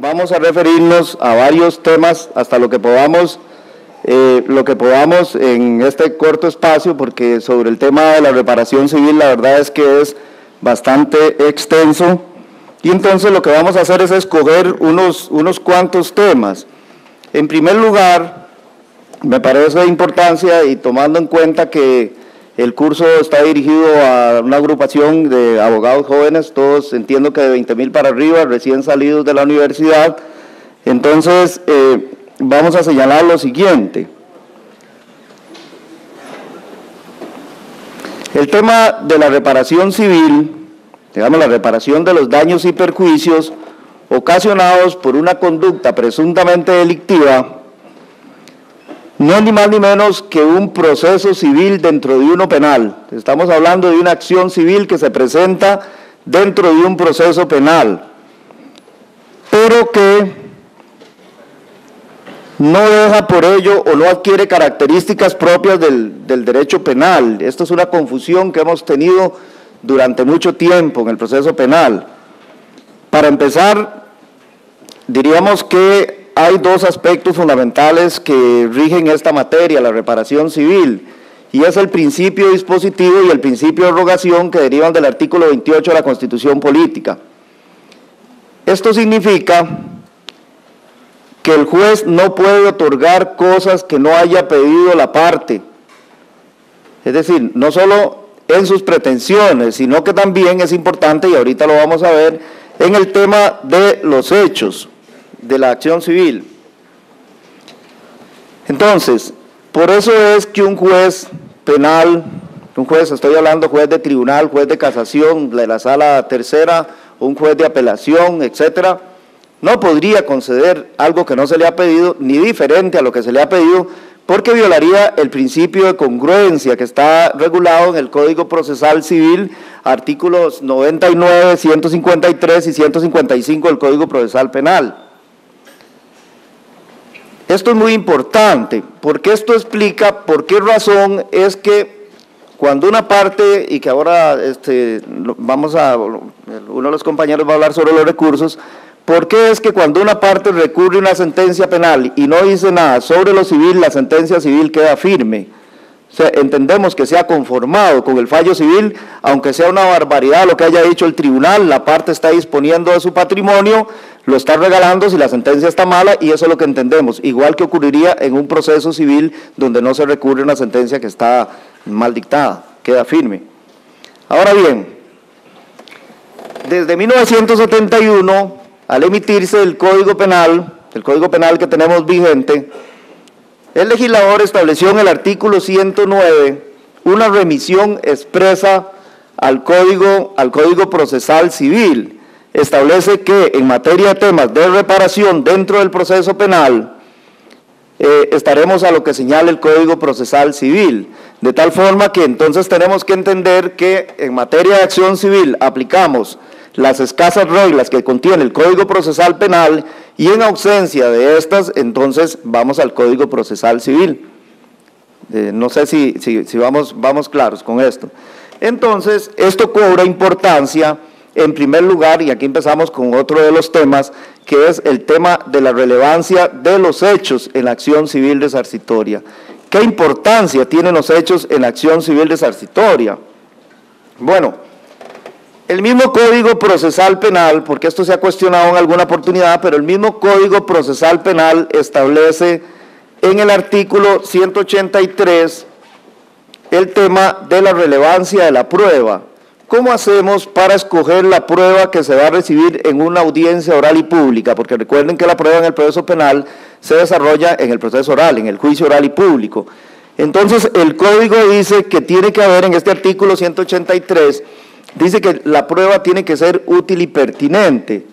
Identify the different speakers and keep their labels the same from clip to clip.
Speaker 1: vamos a referirnos a varios temas hasta lo que podamos en este corto espacio, porque sobre el tema de la reparación civil la verdad es que es bastante extenso, y entonces lo que vamos a hacer es escoger unos cuantos temas. En primer lugar, me parece de importancia, y tomando en cuenta que el curso está dirigido a una agrupación de abogados jóvenes, todos entiendo que de 20,000 para arriba, recién salidos de la universidad, entonces vamos a señalar lo siguiente. El tema de la reparación civil, digamos la reparación de los daños y perjuicios ocasionados por una conducta presuntamente delictiva, no es ni más ni menos que un proceso civil dentro de uno penal. Estamos hablando de una acción civil que se presenta dentro de un proceso penal, pero que no deja por ello o no adquiere características propias del derecho penal. Esto es una confusión que hemos tenido durante mucho tiempo en el proceso penal. Para empezar, diríamos que hay dos aspectos fundamentales que rigen esta materia, la reparación civil, y es el principio dispositivo y el principio de rogación que derivan del artículo 28 de la Constitución Política. Esto significa que el juez no puede otorgar cosas que no haya pedido la parte, es decir, no solo en sus pretensiones, sino que también es importante, y ahorita lo vamos a ver, en el tema de los hechos de la acción civil. Entonces, por eso es que un juez penal, estoy hablando juez de tribunal, juez de casación, de la sala tercera, un juez de apelación, etcétera, no podría conceder algo que no se le ha pedido, ni diferente a lo que se le ha pedido, porque violaría el principio de congruencia que está regulado en el Código Procesal Civil, artículos 99, 153 y 155 del Código Procesal Penal. Esto es muy importante, porque esto explica por qué razón es que cuando una parte, y que ahora uno de los compañeros va a hablar sobre los recursos, ¿por qué es que cuando una parte recurre a una sentencia penal y no dice nada sobre lo civil, la sentencia civil queda firme? O sea, entendemos que se ha conformado con el fallo civil, aunque sea una barbaridad lo que haya dicho el tribunal, la parte está disponiendo de su patrimonio, lo está regalando si la sentencia está mala, y eso es lo que entendemos, igual que ocurriría en un proceso civil donde no se recurre a una sentencia que está mal dictada, queda firme. Ahora bien, desde 1971, al emitirse el Código Penal que tenemos vigente, el legislador estableció en el artículo 109 una remisión expresa al Código Procesal Civil. Establece que en materia de temas de reparación dentro del proceso penal, estaremos a lo que señala el Código Procesal Civil, de tal forma que entonces tenemos que entender que en materia de acción civil aplicamos las escasas reglas que contiene el Código Procesal Penal, y en ausencia de estas, entonces vamos al Código Procesal Civil. No sé si vamos claros con esto. Entonces, esto cobra importancia en primer lugar, y aquí empezamos con otro de los temas, que es el tema de la relevancia de los hechos en la acción civil resarcitoria. ¿Qué importancia tienen los hechos en la acción civil resarcitoria? Bueno, el mismo Código Procesal Penal, porque esto se ha cuestionado en alguna oportunidad, pero el mismo Código Procesal Penal establece en el artículo 183 el tema de la relevancia de la prueba. ¿Cómo hacemos para escoger la prueba que se va a recibir en una audiencia oral y pública? Porque recuerden que la prueba en el proceso penal se desarrolla en el proceso oral, en el juicio oral y público. Entonces, el Código dice que tiene que haber en este artículo 183, dice que la prueba tiene que ser útil y pertinente.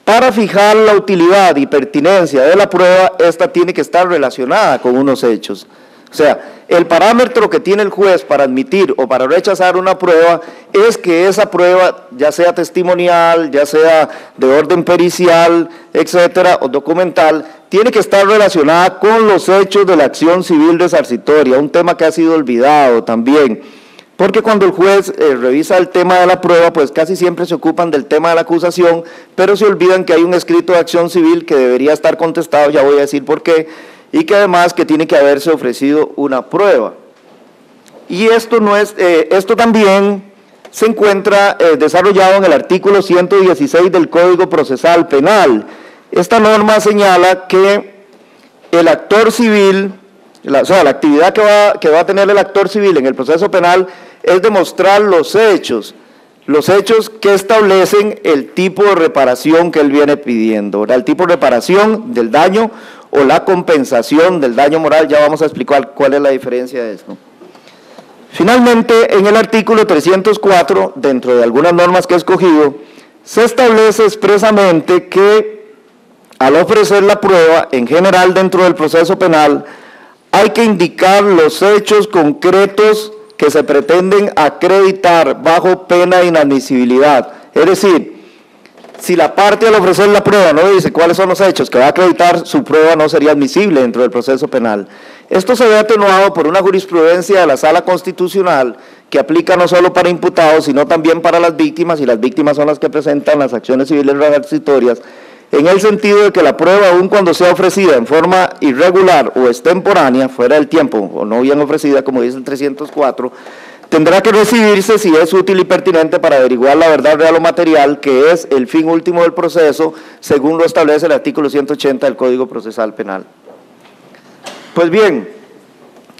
Speaker 1: Para fijar la utilidad y pertinencia de la prueba, esta tiene que estar relacionada con unos hechos. O sea, el parámetro que tiene el juez para admitir o para rechazar una prueba es que esa prueba, ya sea testimonial, ya sea de orden pericial, etcétera, o documental, tiene que estar relacionada con los hechos de la acción civil resarcitoria, un tema que ha sido olvidado también. porque cuando el juez revisa el tema de la prueba, pues casi siempre se ocupan del tema de la acusación, pero se olvidan que hay un escrito de acción civil que debería estar contestado, ya voy a decir por qué, y que además que tiene que haberse ofrecido una prueba. Y esto también se encuentra desarrollado en el artículo 116 del Código Procesal Penal. Esta norma señala que el actor civil, la actividad que va a tener el actor civil en el proceso penal es demostrar los hechos que establecen el tipo de reparación que él viene pidiendo, ¿verdad? El tipo de reparación del daño o la compensación del daño moral. Ya vamos a explicar cuál es la diferencia de esto. Finalmente, en el artículo 304, dentro de algunas normas que he escogido, se establece expresamente que al ofrecer la prueba, en general dentro del proceso penal, hay que indicar los hechos concretos que se pretenden acreditar bajo pena de inadmisibilidad. Es decir, si la parte al ofrecer la prueba no dice cuáles son los hechos que va a acreditar, su prueba no sería admisible dentro del proceso penal. Esto se ve atenuado por una jurisprudencia de la Sala Constitucional que aplica no solo para imputados, sino también para las víctimas, y las víctimas son las que presentan las acciones civiles resarcitorias, en el sentido de que la prueba, aun cuando sea ofrecida en forma irregular o extemporánea, fuera del tiempo, o no bien ofrecida, como dice el 304, tendrá que recibirse si es útil y pertinente para averiguar la verdad real o material, que es el fin último del proceso, según lo establece el artículo 180 del Código Procesal Penal. Pues bien,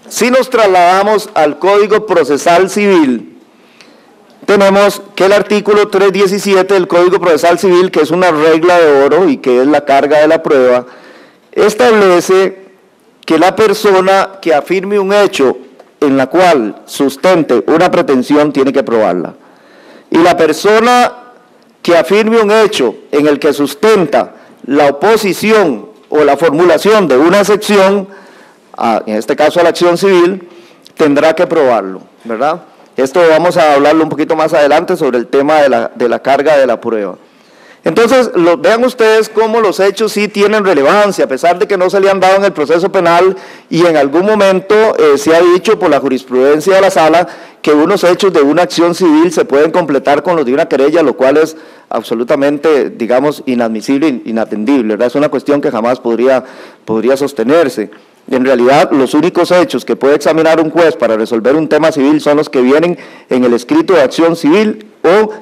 Speaker 1: si nos trasladamos al Código Procesal Civil, tenemos que el artículo 317 del Código Procesal Civil, que es una regla de oro y que es la carga de la prueba, establece que la persona que afirme un hecho en la cual sustente una pretensión tiene que probarla. Y la persona que afirme un hecho en el que sustenta la oposición o la formulación de una sección, en este caso a la acción civil, tendrá que probarlo, ¿verdad? Esto vamos a hablarlo un poquito más adelante sobre el tema de la carga de la prueba. Entonces, vean ustedes cómo los hechos sí tienen relevancia, a pesar de que no se le han dado en el proceso penal, y en algún momento se ha dicho por la jurisprudencia de la Sala que unos hechos de una acción civil se pueden completar con los de una querella, lo cual es absolutamente, digamos, inadmisible, inatendible, ¿verdad? Es una cuestión que jamás podría sostenerse. En realidad, los únicos hechos que puede examinar un juez para resolver un tema civil son los que vienen en el escrito de acción civil o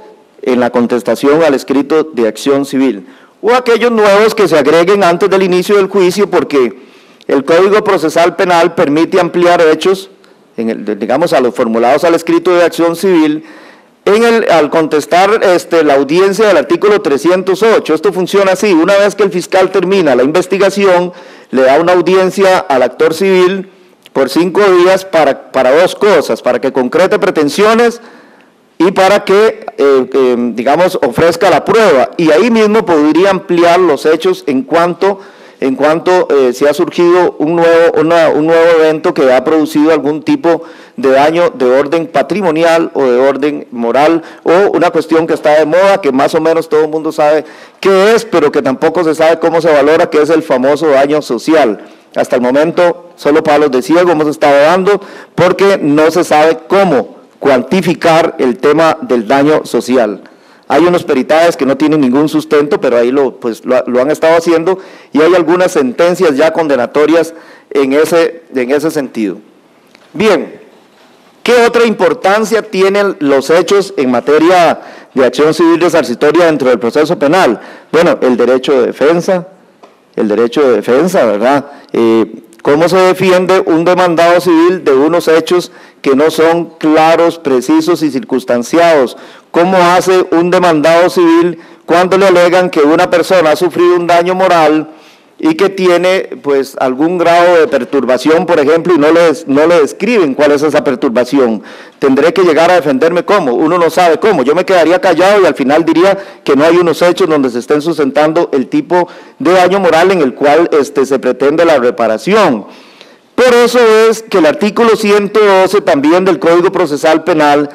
Speaker 1: en la contestación al escrito de acción civil, o aquellos nuevos que se agreguen antes del inicio del juicio, porque el Código Procesal Penal permite ampliar hechos, digamos, a los formulados al escrito de acción civil, al contestar la audiencia del artículo 308. Esto funciona así: una vez que el fiscal termina la investigación, le da una audiencia al actor civil por 5 días para dos cosas: para que concrete pretensiones y para que, digamos, ofrezca la prueba. Y ahí mismo podría ampliar los hechos en cuanto si ha surgido un nuevo evento que ha producido algún tipo de daño de orden patrimonial o de orden moral, o una cuestión que está de moda, que más o menos todo el mundo sabe qué es, pero que tampoco se sabe cómo se valora, que es el famoso daño social. Hasta el momento, solo palos de ciego hemos estado dando, porque no se sabe cómo cuantificar el tema del daño social. Hay unos peritajes que no tienen ningún sustento, pero ahí lo han estado haciendo, y hay algunas sentencias ya condenatorias en ese sentido. Bien, ¿qué otra importancia tienen los hechos en materia de acción civil resarcitoria dentro del proceso penal? Bueno, el derecho de defensa, ¿verdad? ¿Cómo se defiende un demandado civil de unos hechos que no son claros, precisos y circunstanciados? ¿Cómo hace un demandado civil cuando le alegan que una persona ha sufrido un daño moral y que tiene pues algún grado de perturbación, por ejemplo, y no le describen cuál es esa perturbación? Tendré que llegar a defenderme ¿cómo? Uno no sabe cómo. Yo me quedaría callado y al final diría que no hay unos hechos donde se estén sustentando el tipo de daño moral en el cual se pretende la reparación. Por eso es que el artículo 112 también del Código Procesal Penal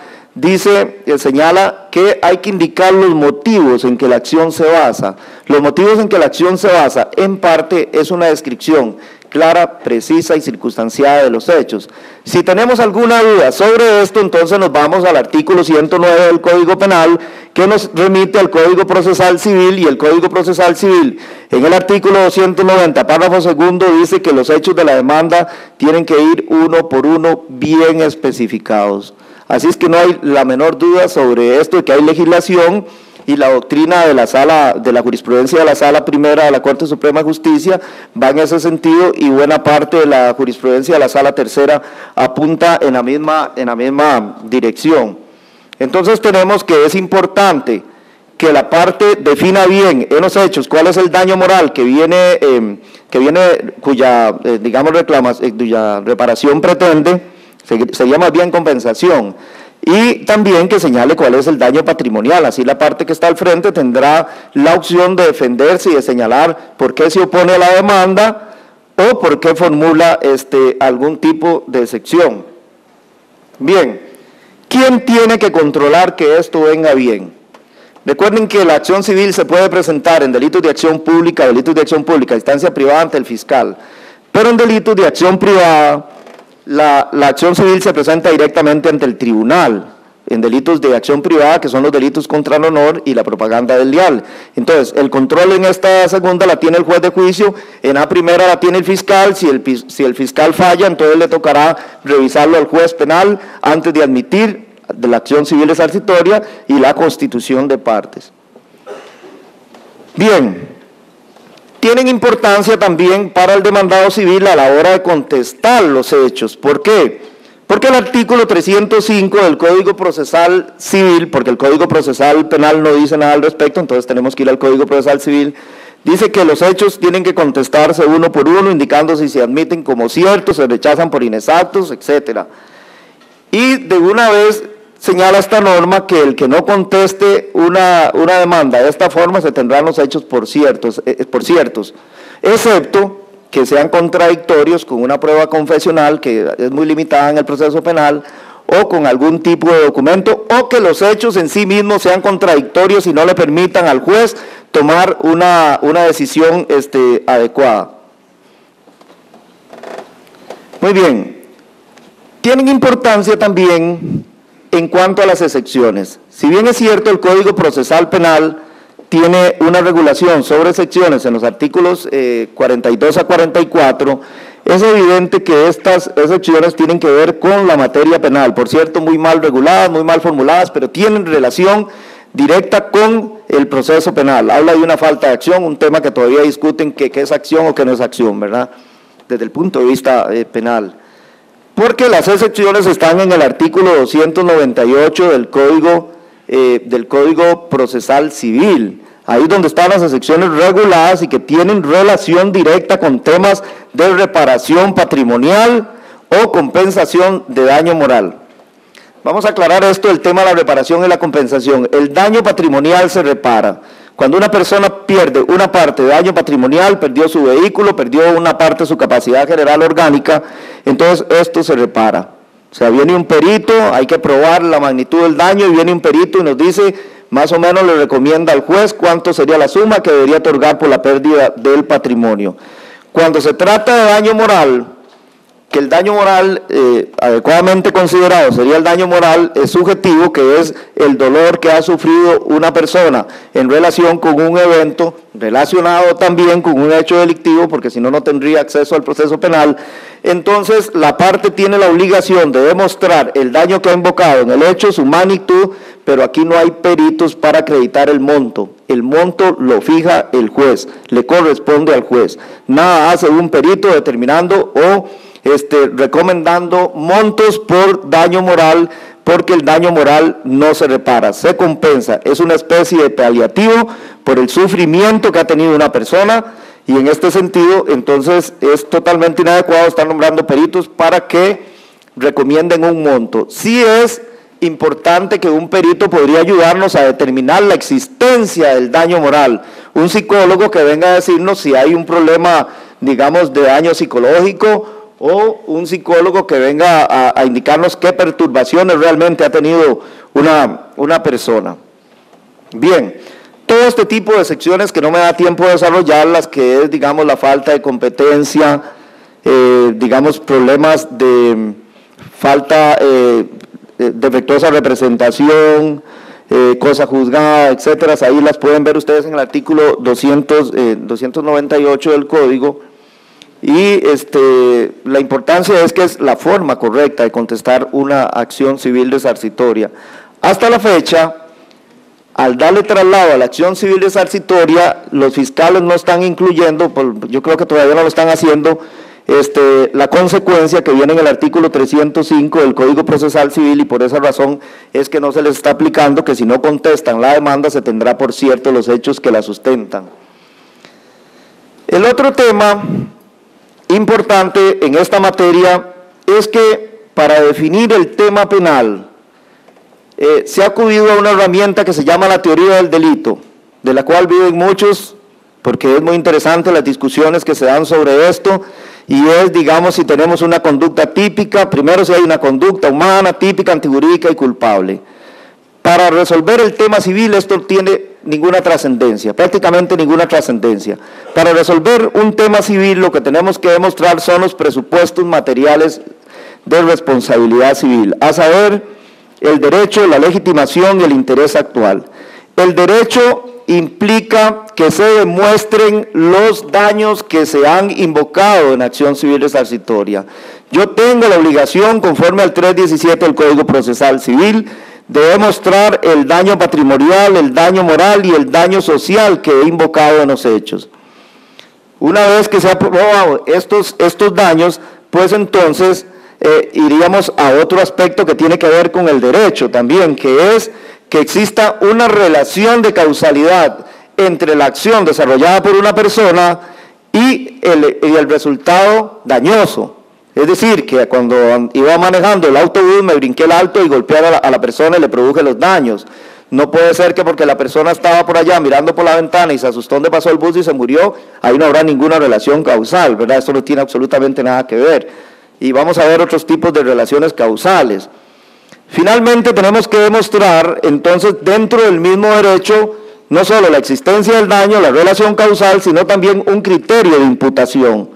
Speaker 1: señala que hay que indicar los motivos en que la acción se basa. Los motivos en que la acción se basa, en parte, es una descripción clara, precisa y circunstanciada de los hechos. Si tenemos alguna duda sobre esto, entonces nos vamos al artículo 109 del Código Penal, que nos remite al Código Procesal Civil, y el Código Procesal Civil, en el artículo 290, párrafo segundo, dice que los hechos de la demanda tienen que ir uno por uno bien especificados. Así es que no hay la menor duda sobre esto, de que hay legislación, y la doctrina de la jurisprudencia de la Sala Primera de la Corte Suprema de Justicia va en ese sentido, y buena parte de la jurisprudencia de la Sala Tercera apunta en la misma dirección. Entonces tenemos que es importante que la parte defina bien en los hechos cuál es el daño moral cuya reparación pretende, sería más bien compensación. Y también que señale cuál es el daño patrimonial, así la parte que está al frente tendrá la opción de defenderse y de señalar por qué se opone a la demanda o por qué formula algún tipo de excepción. Bien, ¿quién tiene que controlar que esto venga bien? Recuerden que la acción civil se puede presentar en delitos de acción pública, instancia privada ante el fiscal, pero en delitos de acción privada, la acción civil se presenta directamente ante el tribunal, en delitos de acción privada, que son los delitos contra el honor y la propaganda desleal. Entonces, el control en esta segunda la tiene el juez de juicio, en la primera la tiene el fiscal. Si el fiscal falla, entonces le tocará revisarlo al juez penal antes de admitir de la acción civil resarcitoria y la constitución de partes. Bien. Tienen importancia también para el demandado civil a la hora de contestar los hechos. ¿Por qué? Porque el artículo 305 del Código Procesal Civil, porque el Código Procesal Penal no dice nada al respecto, entonces tenemos que ir al Código Procesal Civil, dice que los hechos tienen que contestarse uno por uno, indicando si se admiten como ciertos, se rechazan por inexactos, etc. Y de una vez señala esta norma que el que no conteste una demanda de esta forma se tendrán los hechos por ciertos, excepto que sean contradictorios con una prueba confesional que es muy limitada en el proceso penal, o con algún tipo de documento, o que los hechos en sí mismos sean contradictorios y no le permitan al juez tomar una decisión adecuada. Muy bien, tienen importancia también en cuanto a las excepciones. Si bien es cierto, el Código Procesal Penal tiene una regulación sobre excepciones en los artículos 42 a 44, es evidente que estas excepciones tienen que ver con la materia penal, por cierto, muy mal reguladas, muy mal formuladas, pero tienen relación directa con el proceso penal. Habla de una falta de acción, un tema que todavía discuten que es acción o que no es acción, ¿verdad? Desde el punto de vista penal. Porque las excepciones están en el artículo 298 del Código Procesal Civil. Ahí donde están las excepciones reguladas y que tienen relación directa con temas de reparación patrimonial o compensación de daño moral. Vamos a aclarar esto, el tema de la reparación y la compensación. El daño patrimonial se repara. Cuando una persona pierde una parte de daño patrimonial, perdió su vehículo, perdió una parte de su capacidad general orgánica, entonces esto se repara. O sea, viene un perito, hay que probar la magnitud del daño, y viene un perito y nos dice, más o menos le recomienda al juez cuánto sería la suma que debería otorgar por la pérdida del patrimonio. Cuando se trata de daño moral, que el daño moral adecuadamente considerado sería el daño moral subjetivo, que es el dolor que ha sufrido una persona en relación con un evento relacionado también con un hecho delictivo, porque si no, no tendría acceso al proceso penal. Entonces, la parte tiene la obligación de demostrar el daño que ha invocado en el hecho, su magnitud, pero aquí no hay peritos para acreditar el monto. El monto lo fija el juez, le corresponde al juez. Nada hace un perito determinando o recomendando montos por daño moral, porque el daño moral no se repara, se compensa. Es una especie de paliativo por el sufrimiento que ha tenido una persona, y en este sentido, entonces, es totalmente inadecuado estar nombrando peritos para que recomienden un monto. Sí es importante que un perito podría ayudarnos a determinar la existencia del daño moral. Un psicólogo que venga a decirnos si hay un problema, digamos, de daño psicológico o un psicólogo que venga a indicarnos qué perturbaciones realmente ha tenido una persona. Bien, todo este tipo de secciones que no me da tiempo de desarrollarlas, que es, digamos, la falta de competencia, digamos, problemas de falta defectuosa representación, cosa juzgada, etcétera, ahí las pueden ver ustedes en el artículo 298 del Código. Y la importancia es que es la forma correcta de contestar una acción civil resarcitoria. Hasta la fecha, al darle traslado a la acción civil resarcitoria, los fiscales no están incluyendo, yo creo que todavía no lo están haciendo, la consecuencia que viene en el artículo 305 del Código Procesal Civil, y por esa razón es que no se les está aplicando que si no contestan la demanda se tendrá por cierto los hechos que la sustentan. El otro tema importante en esta materia es que para definir el tema penal se ha acudido a una herramienta que se llama la teoría del delito, de la cual viven muchos, porque es muy interesante las discusiones que se dan sobre esto, y es, digamos, si tenemos una conducta típica, primero si hay una conducta humana, típica, antijurídica y culpable. Para resolver el tema civil esto no tiene ninguna trascendencia, prácticamente ninguna trascendencia. Para resolver un tema civil lo que tenemos que demostrar son los presupuestos materiales de responsabilidad civil, a saber, el derecho, la legitimación y el interés actual. El derecho implica que se demuestren los daños que se han invocado en acción civil resarcitoria. Yo tengo la obligación, conforme al 317 del Código Procesal Civil, de demostrar el daño patrimonial, el daño moral y el daño social que he invocado en los hechos. Una vez que se han probado estos daños, pues entonces iríamos a otro aspecto que tiene que ver con el derecho también, que es que exista una relación de causalidad entre la acción desarrollada por una persona y el resultado dañoso. Es decir, que cuando iba manejando el autobús me brinqué el alto y golpeé a la persona y le produje los daños. No puede ser que porque la persona estaba por allá mirando por la ventana y se asustó donde pasó el bus y se murió, ahí no habrá ninguna relación causal, ¿verdad? Esto no tiene absolutamente nada que ver. Y vamos a ver otros tipos de relaciones causales. Finalmente tenemos que demostrar, entonces, dentro del mismo derecho, no solo la existencia del daño, la relación causal, sino también un criterio de imputación.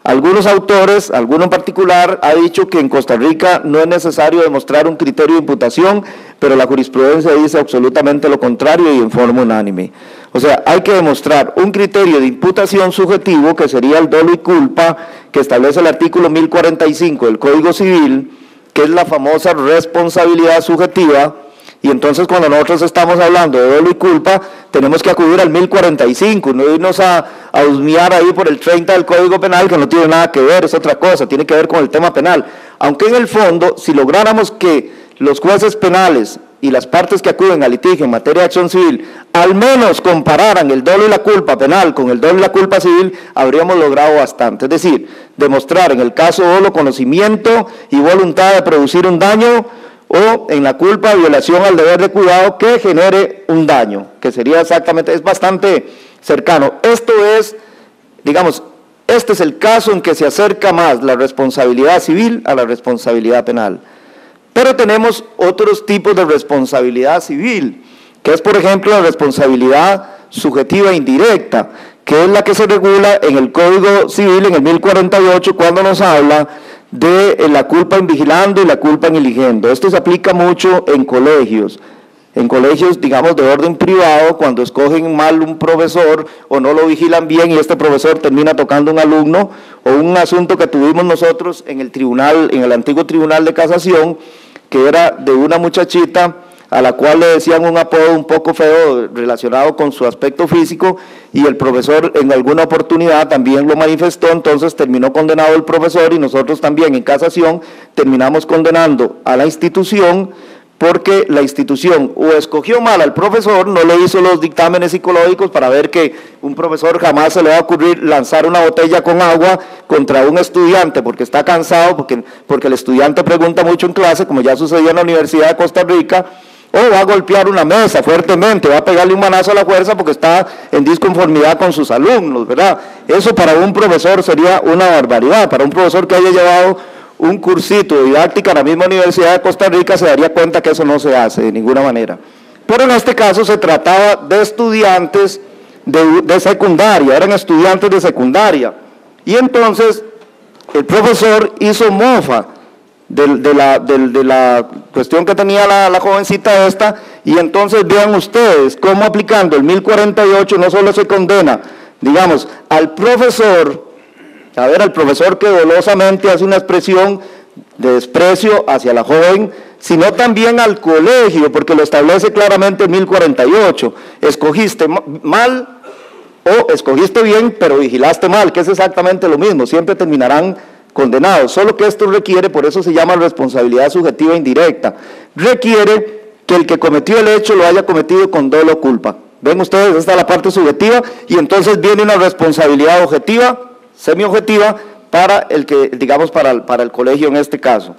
Speaker 1: Algunos autores, alguno en particular, ha dicho que en Costa Rica no es necesario demostrar un criterio de imputación, pero la jurisprudencia dice absolutamente lo contrario y en forma unánime. O sea, hay que demostrar un criterio de imputación subjetivo, que sería el dolo y culpa, que establece el artículo 1045 del Código Civil, que es la famosa responsabilidad subjetiva, y entonces cuando nosotros estamos hablando de dolo y culpa, tenemos que acudir al 1045, no irnos a husmear ahí por el 30 del Código Penal, que no tiene nada que ver, es otra cosa, tiene que ver con el tema penal. Aunque en el fondo, si lográramos que los jueces penales y las partes que acuden a litigio en materia de acción civil, al menos compararan el dolo y la culpa penal con el dolo y la culpa civil, habríamos logrado bastante. Es decir, demostrar en el caso dolo conocimiento y voluntad de producir un daño, o en la culpa violación al deber de cuidado que genere un daño, que sería exactamente, es bastante cercano. Esto es, digamos, este es el caso en que se acerca más la responsabilidad civil a la responsabilidad penal. Pero tenemos otros tipos de responsabilidad civil, que es, por ejemplo, la responsabilidad subjetiva e indirecta, que es la que se regula en el Código Civil, en el 1048, cuando nos habla de la culpa in vigilando y la culpa in eligendo. Esto se aplica mucho en colegios, digamos de orden privado, cuando escogen mal un profesor o no lo vigilan bien y este profesor termina tocando un alumno, o un asunto que tuvimos nosotros en el tribunal, en el antiguo Tribunal de Casación, que era de una muchachita a la cual le decían un apodo un poco feo relacionado con su aspecto físico, y el profesor en alguna oportunidad también lo manifestó, entonces terminó condenado el profesor, y nosotros también en casación terminamos condenando a la institución, porque la institución o escogió mal al profesor, no le hizo los dictámenes psicológicos para ver que un profesor jamás se le va a ocurrir lanzar una botella con agua contra un estudiante porque está cansado, porque el estudiante pregunta mucho en clase, como ya sucedió en la Universidad de Costa Rica, o va a golpear una mesa fuertemente, va a pegarle un manazo a la fuerza porque está en disconformidad con sus alumnos, ¿verdad? Eso para un profesor sería una barbaridad. Para un profesor que haya llevado un cursito de didáctica en la misma Universidad de Costa Rica se daría cuenta que eso no se hace de ninguna manera. Pero en este caso se trataba de estudiantes de secundaria, eran estudiantes de secundaria. Y entonces el profesor hizo mofa de la cuestión que tenía la jovencita esta, y entonces vean ustedes cómo aplicando el 1048 no solo se condena, digamos, al profesor que dolosamente hace una expresión de desprecio hacia la joven, sino también al colegio, porque lo establece claramente el 1048, escogiste mal o escogiste bien, pero vigilaste mal, que es exactamente lo mismo, siempre terminarán condenados, solo que esto requiere, por eso se llama responsabilidad subjetiva indirecta, requiere que el que cometió el hecho lo haya cometido con dolo o culpa. Ven ustedes, esta es la parte subjetiva, y entonces viene una responsabilidad objetiva, semiobjetiva, para el que, digamos, para el colegio en este caso.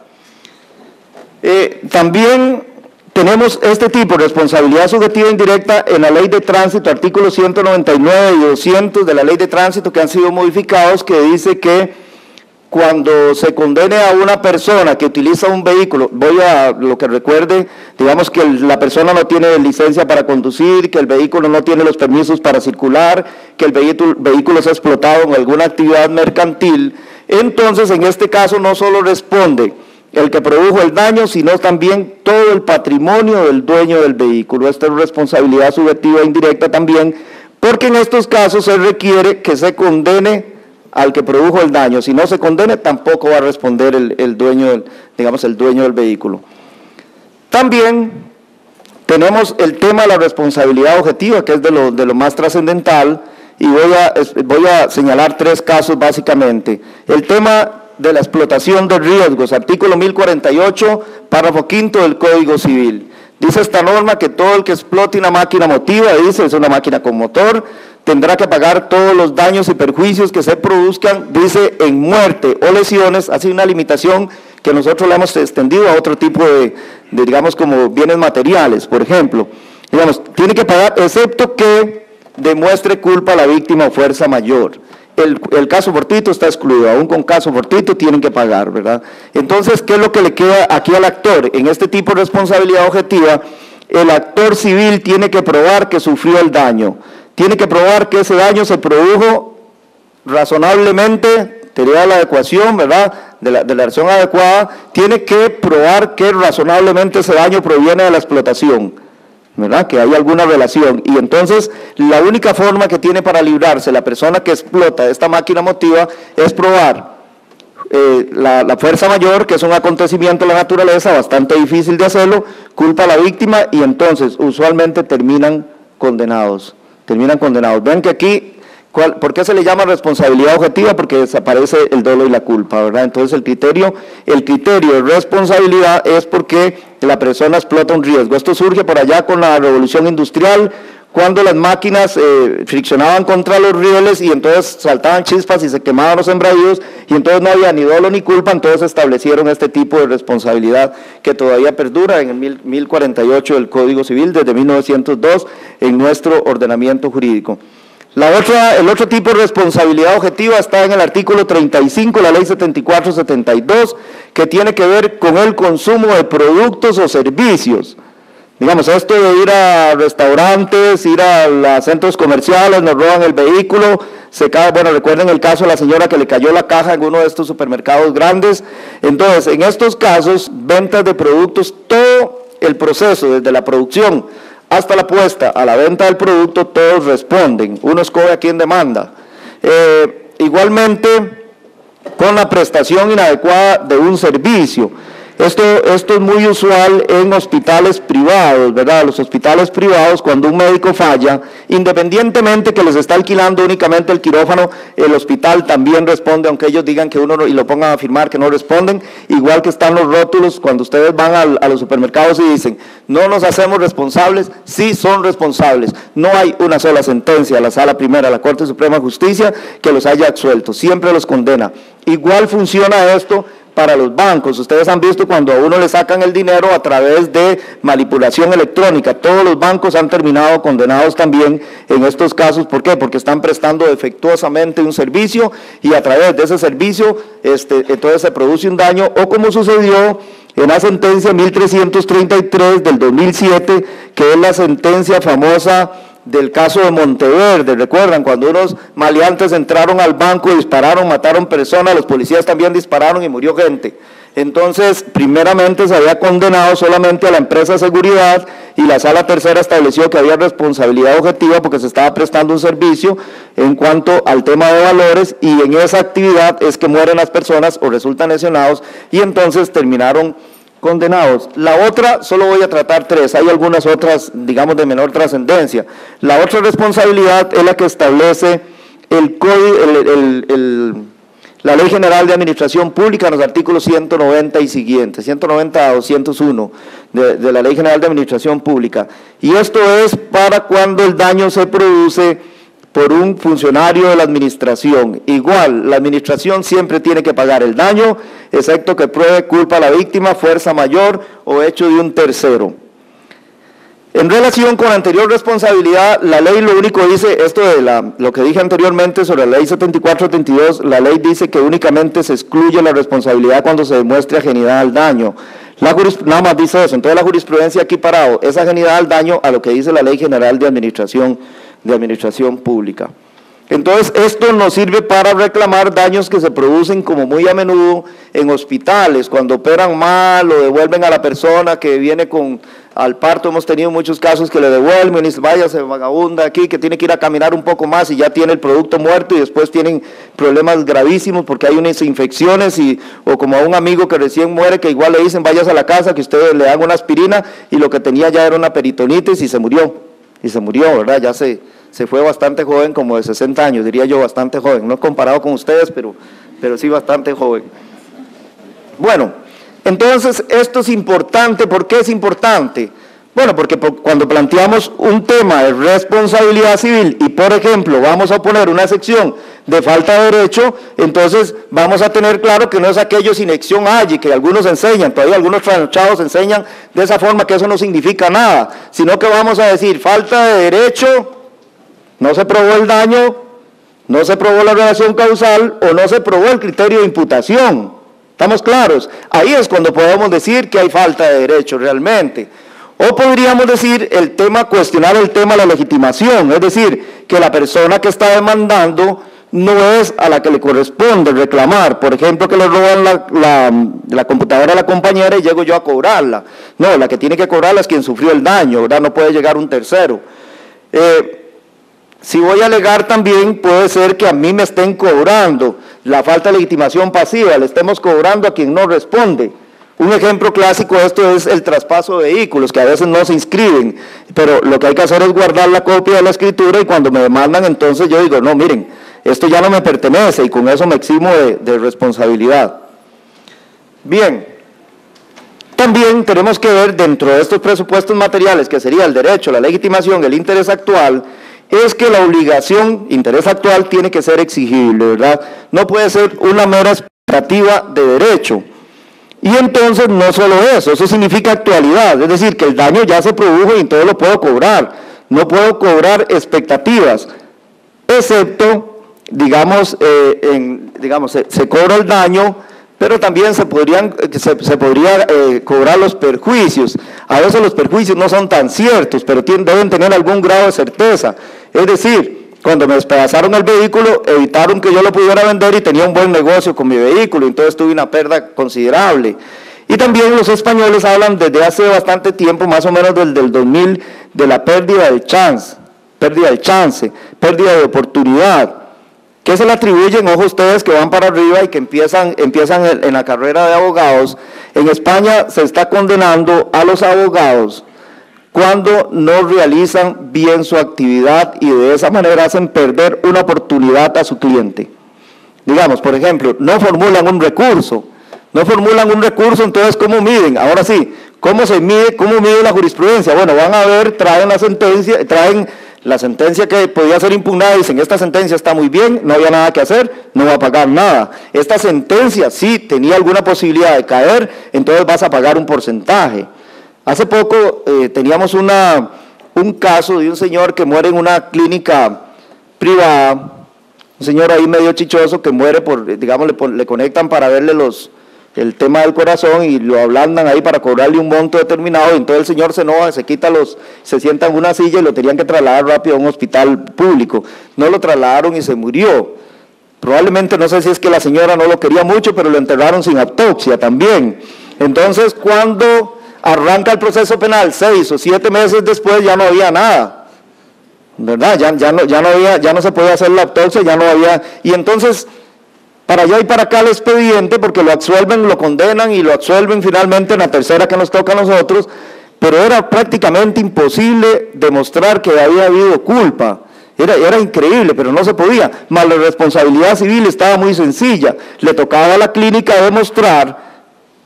Speaker 1: También tenemos este tipo de responsabilidad subjetiva indirecta en la Ley de Tránsito, artículos 199 y 200 de la Ley de Tránsito, que han sido modificados, que dice que cuando se condene a una persona que utiliza un vehículo, voy a lo que recuerde, digamos que la persona no tiene licencia para conducir, que el vehículo no tiene los permisos para circular, que el vehículo se ha explotado en alguna actividad mercantil, entonces en este caso no solo responde el que produjo el daño, sino también todo el patrimonio del dueño del vehículo. Esta es responsabilidad subjetiva indirecta también, porque en estos casos se requiere que se condene al que produjo el daño. Si no se condene, tampoco va a responder el dueño del vehículo. También tenemos el tema de la responsabilidad objetiva, que es de lo más trascendental, y voy a señalar tres casos básicamente. El tema de la explotación de riesgos, artículo 1048, párrafo quinto del Código Civil. Dice esta norma que todo el que explote una máquina motiva, dice, es una máquina con motor, tendrá que pagar todos los daños y perjuicios que se produzcan, dice, en muerte o lesiones, así una limitación que nosotros la hemos extendido a otro tipo de digamos, como bienes materiales, por ejemplo. Digamos, tiene que pagar, excepto que demuestre culpa a la víctima o fuerza mayor. El caso fortuito está excluido, aún con caso fortuito tienen que pagar, ¿verdad? Entonces, ¿qué es lo que le queda aquí al actor? En este tipo de responsabilidad objetiva, el actor civil tiene que probar que sufrió el daño, tiene que probar que ese daño se produjo razonablemente, teoría de la adecuación, ¿verdad?, de la acción adecuada, tiene que probar que razonablemente ese daño proviene de la explotación, ¿verdad?, que hay alguna relación, y entonces la única forma que tiene para librarse la persona que explota esta máquina motiva es probar la fuerza mayor, que es un acontecimiento de la naturaleza bastante difícil de hacerlo, culpa a la víctima, y entonces usualmente terminan condenados. Ven que aquí, ¿por qué se le llama responsabilidad objetiva? Porque desaparece el dolo y la culpa, ¿verdad? Entonces el criterio de responsabilidad es porque la persona explota un riesgo. Esto surge por allá con la revolución industrial, cuando las máquinas friccionaban contra los rieles y entonces saltaban chispas y se quemaban los sembradíos, y entonces no había ni dolo ni culpa, entonces establecieron este tipo de responsabilidad que todavía perdura en el 1048 del Código Civil desde 1902 en nuestro ordenamiento jurídico. El otro tipo de responsabilidad objetiva está en el artículo 35 de la Ley 7472, que tiene que ver con el consumo de productos o servicios. Digamos, esto de ir a restaurantes, ir a los centros comerciales, nos roban el vehículo, recuerden el caso de la señora que le cayó la caja en uno de estos supermercados grandes. Entonces, en estos casos, ventas de productos, todo el proceso, desde la producción hasta la puesta a la venta del producto, todos responden, uno escoge a quién demanda. Igualmente, con la prestación inadecuada de un servicio. Esto es muy usual en hospitales privados, ¿verdad? Los hospitales privados, cuando un médico falla, independientemente que les está alquilando únicamente el quirófano, el hospital también responde, aunque ellos digan que uno y lo pongan a firmar que no responden, igual que están los rótulos cuando ustedes van a los supermercados y dicen, no nos hacemos responsables, sí son responsables. No hay una sola sentencia a la Sala Primera, a la Corte Suprema de Justicia, que los haya absuelto, siempre los condena. Igual funciona esto para los bancos. Ustedes han visto cuando a uno le sacan el dinero a través de manipulación electrónica. Todos los bancos han terminado condenados también en estos casos. ¿Por qué? Porque están prestando defectuosamente un servicio y a través de ese servicio entonces se produce un daño, o como sucedió en la sentencia 1333 del 2007, que es la sentencia famosa del caso de Monteverde. ¿Recuerdan? Cuando unos maleantes entraron al banco y dispararon, mataron personas, los policías también dispararon y murió gente. Entonces, primeramente se había condenado solamente a la empresa de seguridad y la Sala Tercera estableció que había responsabilidad objetiva porque se estaba prestando un servicio en cuanto al tema de valores, y en esa actividad es que mueren las personas o resultan lesionados y entonces terminaron condenados. La otra, solo voy a tratar 3, hay algunas otras, digamos, de menor trascendencia. La otra responsabilidad es la que establece la Ley General de Administración Pública en los artículos 190 y siguientes, 190 a 201 de la Ley General de Administración Pública. Y esto es para cuando el daño se produce por un funcionario de la administración. Igual, la administración siempre tiene que pagar el daño, excepto que pruebe culpa a la víctima, fuerza mayor o hecho de un tercero. En relación con la anterior responsabilidad, la ley lo único dice, esto de lo que dije anteriormente sobre la ley 7472, la ley dice que únicamente se excluye la responsabilidad cuando se demuestre ajenidad al daño. Nada más dice eso. Entonces la jurisprudencia aquí parado es ajenidad al daño a lo que dice la Ley General de Administración Pública. Entonces, esto nos sirve para reclamar daños que se producen como muy a menudo en hospitales, cuando operan mal o devuelven a la persona que viene al parto. Hemos tenido muchos casos que le devuelven y dicen, váyase vagabunda aquí, que tiene que ir a caminar un poco más y ya tiene el producto muerto, y después tienen problemas gravísimos porque hay unas infecciones, o como a un amigo que recién muere, que igual le dicen, váyase a la casa, que ustedes le dan una aspirina, y lo que tenía ya era una peritonitis y se murió, ¿verdad? Ya se fue bastante joven, como de 60 años, diría yo, bastante joven, no comparado con ustedes, pero sí bastante joven. Bueno, entonces esto es importante. ¿Por qué es importante? Bueno, porque cuando planteamos un tema de responsabilidad civil y, por ejemplo, vamos a poner una sección de falta de derecho, entonces vamos a tener claro que no es aquello sin acción allí, que algunos enseñan, todavía algunos trasnochados enseñan de esa forma, que eso no significa nada, sino que vamos a decir falta de derecho, no se probó el daño, no se probó la relación causal o no se probó el criterio de imputación. ¿Estamos claros? Ahí es cuando podemos decir que hay falta de derecho realmente. O podríamos decir cuestionar el tema de la legitimación, es decir, que la persona que está demandando no es a la que le corresponde reclamar. Por ejemplo, que le roban la computadora a la compañera y llego yo a cobrarla. No, la que tiene que cobrarla es quien sufrió el daño, ¿verdad? No puede llegar un tercero. Si voy a alegar también, puede ser que a mí me estén cobrando la falta de legitimación pasiva, le estemos cobrando a quien no responde. Un ejemplo clásico de esto es el traspaso de vehículos, que a veces no se inscriben, pero lo que hay que hacer es guardar la copia de la escritura, y cuando me demandan, entonces yo digo, no, miren, esto ya no me pertenece, y con eso me eximo de responsabilidad. Bien, también tenemos que ver dentro de estos presupuestos materiales, que sería el derecho, la legitimación, el interés actual, es que la obligación, interés actual, tiene que ser exigible, ¿verdad? No puede ser una mera expectativa de derecho. Y entonces no solo eso significa actualidad, es decir, que el daño ya se produjo y entonces lo puedo cobrar. No puedo cobrar expectativas, excepto, se cobra el daño, pero también se podría cobrar los perjuicios. A veces los perjuicios no son tan ciertos, pero deben tener algún grado de certeza. Es decir, cuando me despedazaron el vehículo, evitaron que yo lo pudiera vender y tenía un buen negocio con mi vehículo, entonces tuve una pérdida considerable. Y también los españoles hablan desde hace bastante tiempo, más o menos desde el 2000, de la pérdida del chance, pérdida de oportunidad. ¿Qué se le atribuyen? Ojo ustedes que van para arriba y que empiezan en la carrera de abogados. En España se está condenando a los abogados cuando no realizan bien su actividad y de esa manera hacen perder una oportunidad a su cliente. Digamos, por ejemplo, no formulan un recurso, entonces ¿cómo miden? Ahora sí, ¿cómo se mide? ¿Cómo mide la jurisprudencia? Bueno, van a ver, traen la sentencia, traen la sentencia que podía ser impugnada, dicen, esta sentencia está muy bien, no había nada que hacer, no va a pagar nada. Esta sentencia sí tenía alguna posibilidad de caer, entonces vas a pagar un porcentaje. Hace poco teníamos un caso de un señor que muere en una clínica privada, un señor ahí medio chichoso que muere por, digamos, le conectan para verle el tema del corazón y lo ablandan ahí para cobrarle un monto determinado, y entonces el señor se enoja, se sienta en una silla y lo tenían que trasladar rápido a un hospital público. No lo trasladaron y se murió. Probablemente, no sé si es que la señora no lo quería mucho, pero lo enterraron sin autopsia también. Entonces, cuando arranca el proceso penal 6 o 7 meses después, ya no había nada, ¿verdad? Ya no se podía hacer la autopsia, ya no había, y entonces para allá y para acá el expediente, porque lo absuelven, lo condenan y lo absuelven finalmente en la tercera que nos toca a nosotros, pero era prácticamente imposible demostrar que había habido culpa. Era increíble, pero no se podía. Más la responsabilidad civil estaba muy sencilla. Le tocaba a la clínica demostrar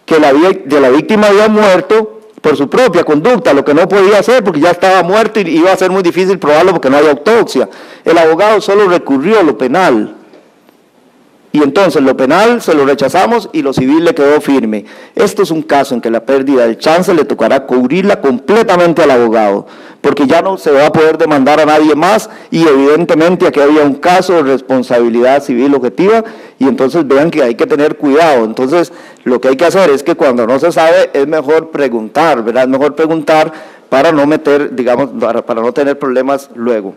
Speaker 1: que la víctima había muerto por su propia conducta, lo que no podía hacer porque ya estaba muerto y iba a ser muy difícil probarlo porque no había autopsia. El abogado solo recurrió a lo penal. Y entonces lo penal se lo rechazamos y lo civil le quedó firme. Esto es un caso en que la pérdida del chance le tocará cubrirla completamente al abogado, porque ya no se va a poder demandar a nadie más, y evidentemente aquí había un caso de responsabilidad civil objetiva, y entonces vean que hay que tener cuidado. Entonces lo que hay que hacer es que cuando no se sabe es mejor preguntar, ¿verdad? Es mejor preguntar para no meter, digamos, para no tener problemas luego.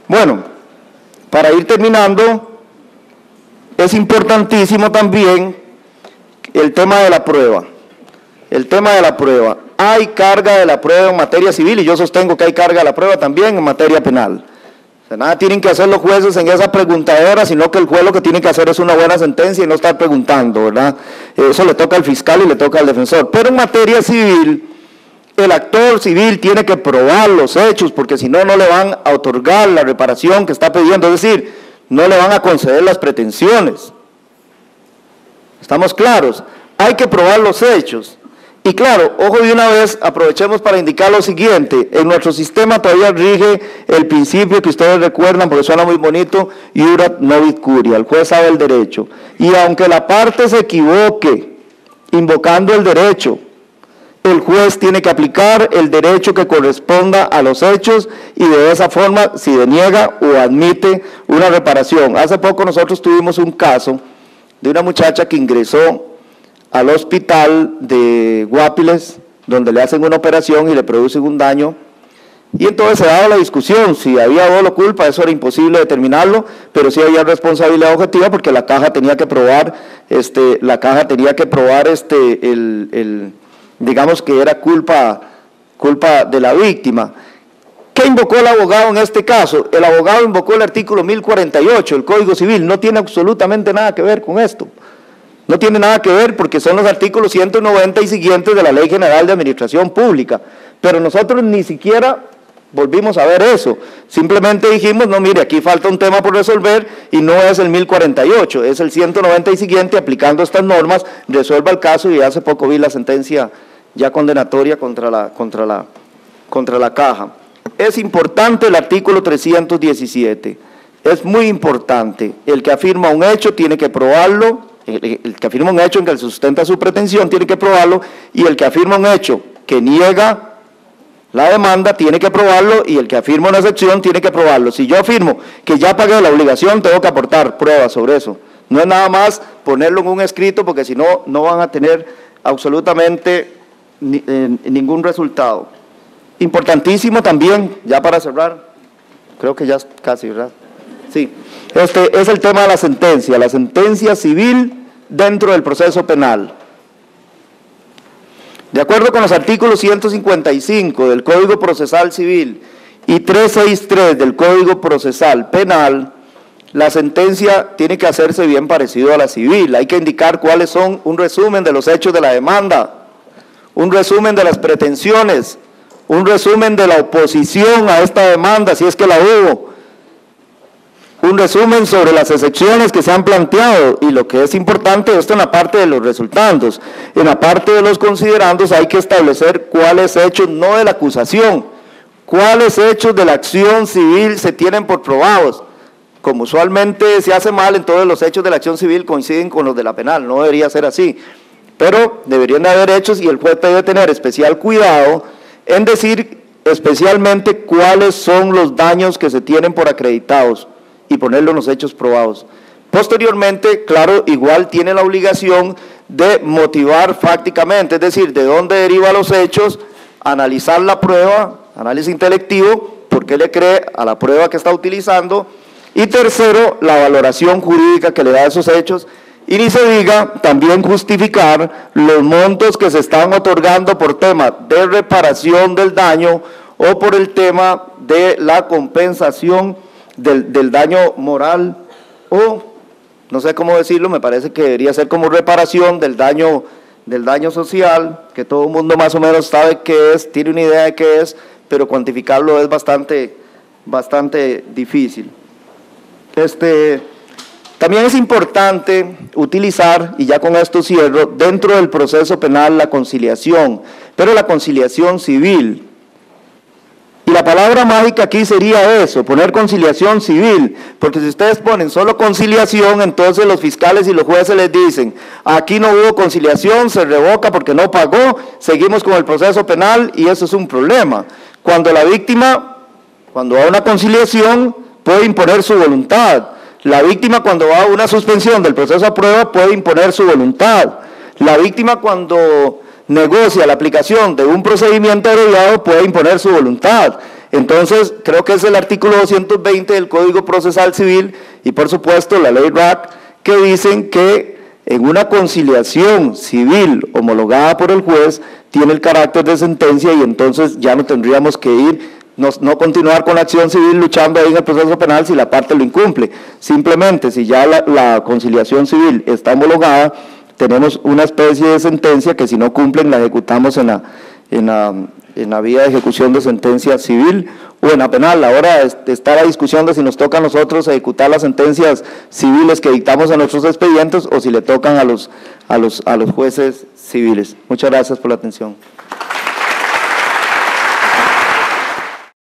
Speaker 1: Bueno, para ir terminando, es importantísimo también el tema de la prueba. El tema de la prueba. Hay carga de la prueba en materia civil y yo sostengo que hay carga de la prueba también en materia penal. O sea, nada tienen que hacer los jueces en esa preguntadera, sino que el juez lo que tiene que hacer es una buena sentencia y no estar preguntando, ¿verdad? Eso le toca al fiscal y le toca al defensor. Pero en materia civil, el actor civil tiene que probar los hechos, porque si no, no le van a otorgar la reparación que está pidiendo, es decir, no le van a conceder las pretensiones. ¿Estamos claros? Hay que probar los hechos. Y claro, ojo de una vez, aprovechemos para indicar lo siguiente: en nuestro sistema todavía rige el principio que ustedes recuerdan, porque suena muy bonito, iurat novit curia, el juez sabe el derecho. Y aunque la parte se equivoque invocando el derecho, el juez tiene que aplicar el derecho que corresponda a los hechos, y de esa forma si deniega o admite una reparación. Hace poco nosotros tuvimos un caso de una muchacha que ingresó al hospital de Guapiles, donde le hacen una operación y le producen un daño, y entonces se daba la discusión si había dolo o culpa. Eso era imposible determinarlo, pero sí había responsabilidad objetiva, porque la caja tenía que probar, digamos que era culpa de la víctima. ¿Qué invocó el abogado en este caso? El abogado invocó el artículo 1048 del Código Civil. No tiene absolutamente nada que ver con esto. No tiene nada que ver, porque son los artículos 190 y siguientes de la Ley General de Administración Pública. Pero nosotros ni siquiera volvimos a ver eso. Simplemente dijimos, no, mire, aquí falta un tema por resolver, y no es el 1048, es el 190 y siguiente. Aplicando estas normas, resuelva el caso, y hace poco vi la sentencia ya condenatoria contra la caja. Es importante el artículo 317, es muy importante. El que afirma un hecho tiene que probarlo, el que afirma un hecho en que sustenta su pretensión tiene que probarlo, y el que afirma un hecho que niega la demanda tiene que probarlo, y el que afirma una excepción tiene que probarlo. Si yo afirmo que ya pagué la obligación, tengo que aportar pruebas sobre eso. No es nada más ponerlo en un escrito, porque si no, no van a tener absolutamente ningún resultado. Importantísimo también, ya para cerrar, creo que ya casi, ¿verdad? Sí, es el tema de la sentencia civil dentro del proceso penal. De acuerdo con los artículos 155 del Código Procesal Civil y 363 del Código Procesal Penal, la sentencia tiene que hacerse bien parecido a la civil. Hay que indicar cuáles son un resumen de los hechos de la demanda, un resumen de las pretensiones, un resumen de la oposición a esta demanda, si es que la hubo, un resumen sobre las excepciones que se han planteado, y lo que es importante, esto en la parte de los resultandos. En la parte de los considerandos hay que establecer cuáles hechos, no de la acusación, ¿cuáles hechos de la acción civil se tienen por probados? Como usualmente se hace mal, entonces los hechos de la acción civil coinciden con los de la penal, no debería ser así. Pero deberían de haber hechos y el juez debe tener especial cuidado en decir especialmente cuáles son los daños que se tienen por acreditados y ponerlo en los hechos probados. Posteriormente, claro, igual tiene la obligación de motivar fácticamente, es decir, de dónde deriva los hechos, analizar la prueba, análisis intelectivo, por qué le cree a la prueba que está utilizando, y tercero, la valoración jurídica que le da a esos hechos, y ni se diga también justificar los montos que se están otorgando por tema de reparación del daño o por el tema de la compensación del daño moral o, no sé cómo decirlo, me parece que debería ser como reparación del daño social, que todo el mundo más o menos sabe qué es, tiene una idea de qué es, pero cuantificarlo es bastante difícil. También es importante utilizar, y ya con esto cierro, dentro del proceso penal la conciliación, pero la conciliación civil. Y la palabra mágica aquí sería eso, poner conciliación civil, porque si ustedes ponen solo conciliación, entonces los fiscales y los jueces les dicen, aquí no hubo conciliación, se revoca porque no pagó, seguimos con el proceso penal y eso es un problema. Cuando la víctima, cuando va a una conciliación, puede imponer su voluntad. La víctima cuando va a una suspensión del proceso a prueba puede imponer su voluntad. La víctima cuando negocia la aplicación de un procedimiento abreviado puede imponer su voluntad. Entonces, creo que es el artículo 220 del Código Procesal Civil y por supuesto la ley RAC que dicen que en una conciliación civil homologada por el juez tiene el carácter de sentencia y entonces ya no tendríamos que ir no continuar con la acción civil luchando ahí en el proceso penal si la parte lo incumple. Simplemente, si ya la conciliación civil está homologada, tenemos una especie de sentencia que si no cumplen la ejecutamos en la vía de ejecución de sentencia civil o en la penal. Ahora está la discusión de si nos toca a nosotros ejecutar las sentencias civiles que dictamos en nuestros expedientes o si le tocan a los jueces civiles. Muchas gracias por la atención.